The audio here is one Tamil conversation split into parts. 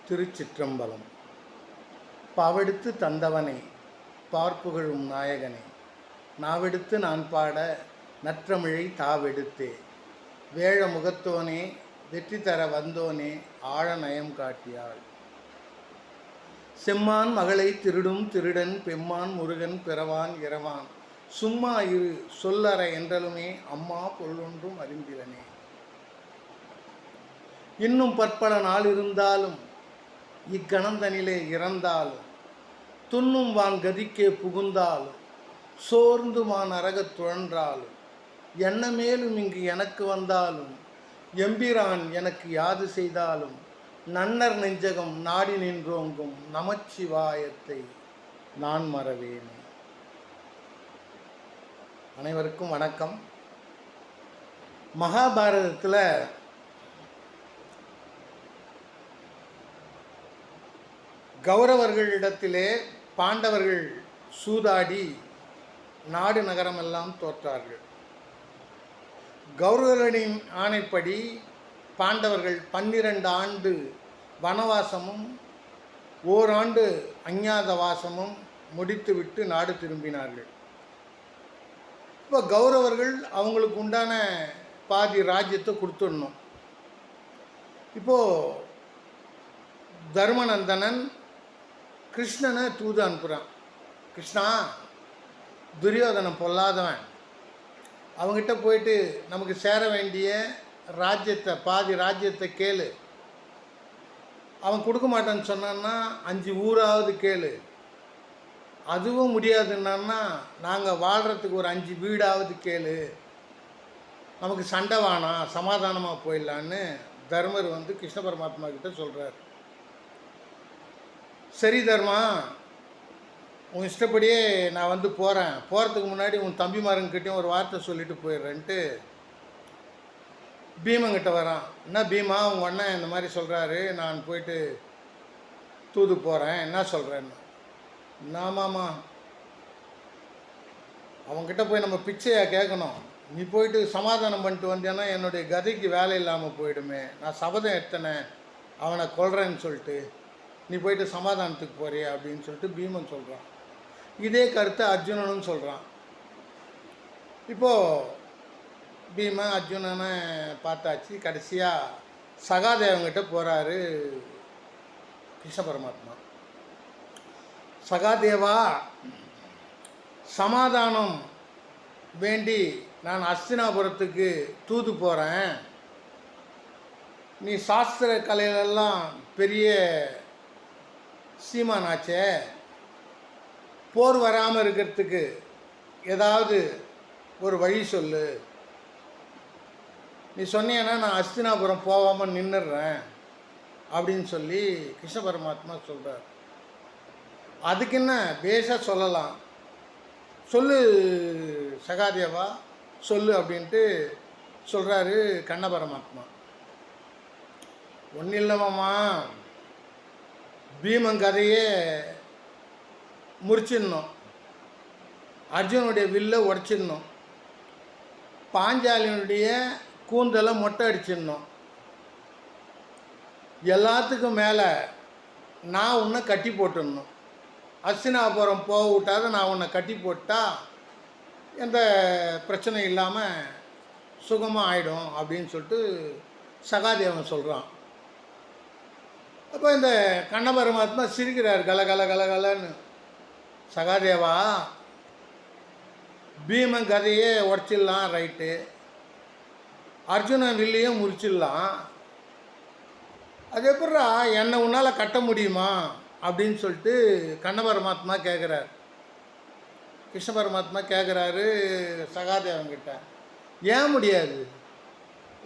திருச்சிற்றம்பலம். பாவெடுத்து தந்தவனே, பார்ப்புகழும் நாயகனே, நாவெடுத்து நான் பாட நற்றமிழை தாவெடுத்தே, வேழ முகத்தோனே, வெற்றி தர வந்தோனே, ஆழ நயம் காட்டியாள். செம்மான் மகளை திருடும் திருடன் பெம்மான் முருகன் பிறவான் இரவான், சும்மா இரு சொல்லற என்றலுமே, அம்மா பொருளொன்றும் அறிந்திலனே. இன்னும் பற்பல நாள் இருந்தாலும் இக்கணந்தனிலே இறந்தாலும், துண்ணும் வான் கதிக்கே புகுந்தாலும், சோர்ந்து வான் அரகத் துழன்றாலும், என்ன மேலும் இங்கு எனக்கு வந்தாலும், எம்பிரான் எனக்கு யாது செய்தாலும், நன்னர் நெஞ்சகம் நாடி நின்றோங்கும் நமச்சிவாயத்தை நான் மறவேனே. அனைவருக்கும் வணக்கம். மகாபாரதத்தில் கௌரவர்களிடத்திலே பாண்டவர்கள் சூதாடி நாடு நகரமெல்லாம் தோற்றார்கள். கௌரவர்களின் ஆணைப்படி பாண்டவர்கள் 12 ஆண்டு வனவாசமும் ஓராண்டு அஞ்ஞாதவாசமும் முடித்துவிட்டு நாடு திரும்பினார்கள். இப்போ கௌரவர்கள் அவங்களுக்கு உண்டான பாதி ராஜ்யத்தை கொடுத்துடணும். இப்போது தர்மநந்தனன் கிருஷ்ணனை தூது அனுப்புகிறான். கிருஷ்ணா, துரியோதனன் பொல்லாதவன், அவங்ககிட்ட போயிட்டு நமக்கு சேர வேண்டிய ராஜ்யத்தை பாதி ராஜ்யத்தை கேளு. அவன் கொடுக்க மாட்டான்னு சொன்னான்னா 5 ஊராவது கேளு. அதுவும் முடியாதுன்னா நாங்கள் வாழ்கிறதுக்கு ஒரு 5 வீடாவது கேளு. நமக்கு சண்டை வேணாம், சமாதானமாக போயிடலான்னு தர்மர் கிருஷ்ண பரமாத்மா கிட்ட சொல்கிறார். சரி தர்மா, உன் இஷ்டப்படியே நான் போகிறேன். போகிறதுக்கு முன்னாடி உன் தம்பிமாருங்கிட்டையும் ஒரு வார்த்தை சொல்லிட்டு போயிடுறேன்ட்டு பீமங்கிட்ட வரான். என்ன பீமா, உங்கள் அண்ணன் இந்த மாதிரி சொல்கிறாரு, நான் போயிட்டு தூது போகிறேன், என்ன சொல்கிறேன்னு. நாமாம்மா, அவங்ககிட்ட போய் நம்ம பிச்சையா கேட்கணும்? நீ போயிட்டு சமாதானம் பண்ணிட்டு வந்தேன்னா என்னுடைய கதைக்கு வேலை இல்லாமல் போயிடுமே. நான் சபதம் எடுத்தனேன் அவனை கொல்றேன்னு சொல்லிட்டு, நீ போயிட்டு சமாதானத்துக்கு போறியா அப்படின்னு சொல்லிட்டு பீமன் சொல்கிறான். இதே கருத்தை அர்ஜுனனும் சொல்கிறான். இப்போது பீமன் அர்ஜுனனை பார்த்தாச்சு. கடைசியாக சகாதேவங்கிட்ட போகிறாரு கிருஷ்ண பரமாத்மா. சகாதேவா, சமாதானம் வேண்டி நான் அஸ்தினாபுரத்துக்கு தூது போகிறேன். நீ சாஸ்திர கலையிலெல்லாம் பெரிய சீமானாச்சே, போர் வராமல் இருக்கிறதுக்கு ஏதாவது ஒரு வழி சொல்லு. நீ சொன்னீன்னா நான் அஸ்தினாபுரம் போகாமல் நின்றுடுறேன் அப்படின்னு சொல்லி கிருஷ்ண பரமாத்மா சொல்கிறார். அதுக்கு என்ன பேஷாக சொல்லலாம், சொல்லு சகாதேவா சொல்லு அப்படின்ட்டு சொல்கிறாரு கண்ண பரமாத்மா. ஒன்றும் இல்லைம்மா, பீமன் கதையே முறிச்சிடணும், அர்ஜுனுடைய வில்லை உடச்சிடணும், பாஞ்சாலியினுடைய கூந்தலை மொட்டை அடிச்சிடணும். எல்லாத்துக்கும் மேலே நான் உன்னை கட்டி போட்டுடணும். அஸ்தினாபுரம் போக விட்டாத நான் உன்னை கட்டி போட்டால் எந்த பிரச்சனையும் இல்லாமல் சுகமாக ஆகிடும் அப்படின்னு சொல்லிட்டு சகாதேவன் சொல்கிறான். அப்போ இந்த கண்ண பரமாத்மா சிரிக்கிறார் கலன்னு. சகாதேவா, பீமன் கதையே உடச்சிடலாம், ரைட்டு, அர்ஜுனன் வில்லையும் முறிச்சிடலாம், அது எப்படா என்னை உன்னால் கட்ட முடியுமா அப்படின்னு சொல்லிட்டு கண்ண பரமாத்மா கேட்குறார். கிருஷ்ண பரமாத்மா கேட்குறாரு சகாதேவன்கிட்ட, ஏன் முடியாது?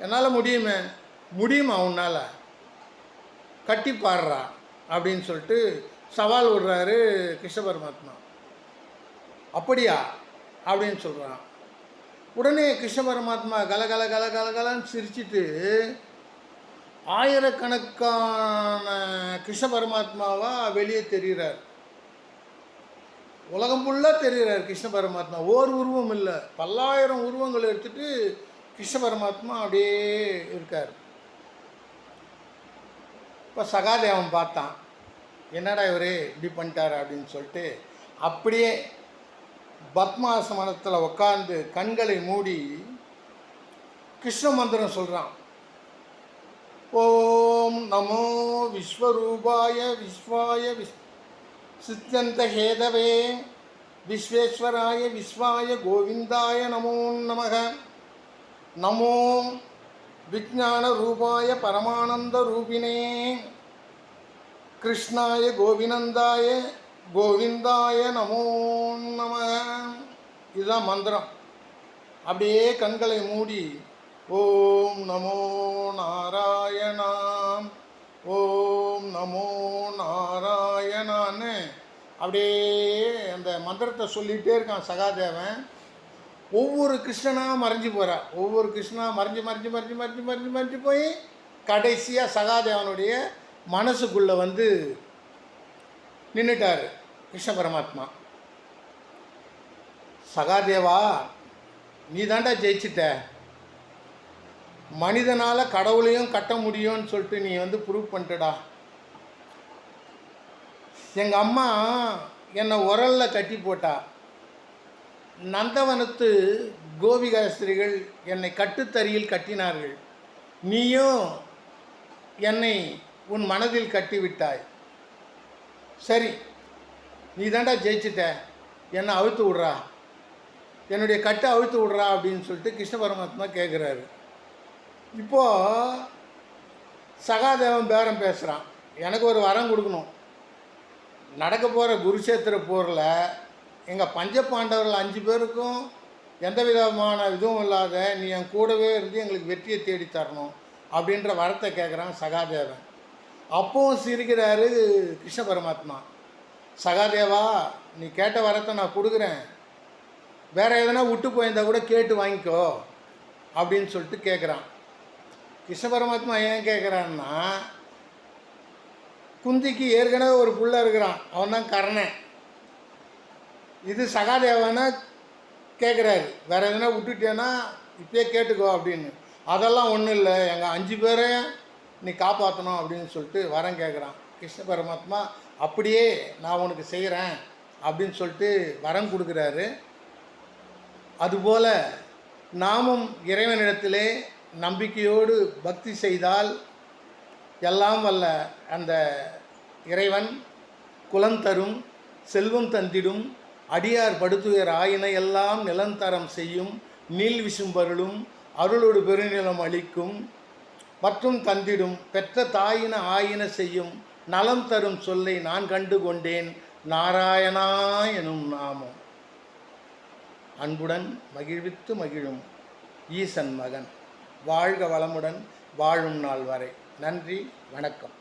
என்னால் முடியுமா உன்னால்? கட்டி பாடுறா அப்படின்னு சொல்லிட்டு சவால் விடுறாரு கிருஷ்ண பரமாத்மா. அப்படியா அப்படின்னு சொல்கிறான். உடனே கிருஷ்ண பரமாத்மா கலன்னு சிரிச்சிட்டு ஆயிரக்கணக்கான கிருஷ்ண பரமாத்மாவா வெளியே தெரிகிறார். உலகம் ஃபுல்லாக தெரிகிறார் கிருஷ்ண பரமாத்மா. ஓர் உருவம் இல்லை, பல்லாயிரம் உருவங்கள் எடுத்துகிட்டு கிருஷ்ண பரமாத்மா அப்படியே இருக்கார். இப்போ சகாதேவன் பார்த்தான், என்னடா இவர் இப்படி பண்ணிட்டார் அப்படின்னு சொல்லிட்டு அப்படியே பத்மாசமனத்தில் உட்காந்து கண்களை மூடி கிருஷ்ண மந்திரம் சொல்கிறான். ஓம் நமோ விஸ்வரூபாய விஸ்வாய சித்தியந்த ஹேதவே விஸ்வேஸ்வராய விஸ்வாய கோவிந்தாய நமோ நமக. நமோ விஜான ரூபாய பரமானந்த ரூபினே கிருஷ்ணாய கோவினந்தாய கோவிந்தாய நமோ நமக. இதுதான் மந்திரம். அப்படியே கண்களை மூடி ஓம் நமோ நாராயணாம் ஓம் நமோ நாராயணான்னு அப்படியே அந்த மந்திரத்தை சொல்லிகிட்டே இருக்கான் சகாதேவன். ஒவ்வொரு கிருஷ்ணனாக மறைஞ்சு போகிறா, ஒவ்வொரு கிருஷ்ணனாக மறைஞ்சு மறைஞ்சு மறைஞ்சு மறைஞ்சு மறைஞ்சு மறைஞ்சு போய் கடைசியாக சகாதேவனுடைய மனசுக்குள்ளே வந்து நின்றுட்டார் கிருஷ்ண பரமாத்மா. சகாதேவா, நீ தாண்டா ஜெயிச்சிட்ட, மனிதனால் கடவுளையும் கட்ட முடியும்னு சொல்லிட்டு நீ வந்து ப்ரூவ் பண்ணிட்டடா. எங்கள் அம்மா என்னை உரலில் கட்டி போட்டா, நந்தவனத்து கோபிகாஸ்திரிகள் என்னை கட்டுத்தறியில் கட்டினார்கள், நீயும் என்னை உன் மனதில் கட்டிவிட்டாய். சரி, நீ தாண்டா ஜெயிச்சிட்ட, என்னை அவிழ்த்து விட்றா, என்னுடைய கட்டை அவிழ்த்து விட்றா அப்படின்னு சொல்லிட்டு கிருஷ்ண பரமாத்மா கேட்குறாரு. இப்போது சகாதேவன் பேரம் பேசுகிறான், எனக்கு ஒரு வரம் கொடுக்கணும். நடக்க போகிற குருஷேத்திர போரில் எங்கள் பஞ்சபாண்டவர்கள் 5 பேருக்கும் எந்த விதமான இதுவும் இல்லாத நீ என் கூடவே இருந்து எங்களுக்கு வெற்றியை தேடி தரணும் அப்படின்ற வரத்தை கேட்குறான் சகாதேவன். அப்பவும் சிரிக்கிறாரு கிருஷ்ண பரமாத்மா. சகாதேவா, நீ கேட்ட வரத்தை நான் கொடுக்குறேன், வேறு எதனா விட்டு போயிருந்தால் கூட கேட்டு வாங்கிக்கோ அப்படின்னு சொல்லிட்டு கேட்குறான். கிருஷ்ண பரமாத்மா ஏன் கேட்குறான்னா, குந்திக்கு ஏற்கனவே ஒரு புள்ள இருக்கிறான், அவன் தான் கர்ணன். இது சகாதேவனை கேட்குறாரு, வேறு எதனா விட்டுட்டேன்னா இப்பயே கேட்டுக்கோ அப்படின்னு. அதெல்லாம் ஒன்றும் இல்லை, எங்கள் 5 பேரையும் நீ காப்பாற்றணும் அப்படின்னு சொல்லிட்டு வரம் கேட்குறான் கிருஷ்ண பரமாத்மா. அப்படியே நான் உனக்கு செய்கிறேன் அப்படின்னு சொல்லிட்டு வரம் கொடுக்குறாரு. அதுபோல் நாமும் இறைவனிடத்திலே நம்பிக்கையோடு பக்தி செய்தால் எல்லாம் வல்ல அந்த இறைவன் குலம் தரும், செல்வம் தந்திடும், அடியார் படுத்துயர் ஆயின எல்லாம் நிலந்தரம் செய்யும், நீள் விசும்பருளும் அருளோடு பெருநிலம் அளிக்கும் மற்றும் தந்திடும், பெற்ற தாயின ஆயின செய்யும், நலம் தரும் சொல்லை நான் கண்டு கொண்டேன், நாராயணா எனும் நாமம். அன்புடன் மகிழ்வித்து மகிழும் ஈசன் மகன். வாழ்க வளமுடன் வாழும் நாள் வரை. நன்றி, வணக்கம்.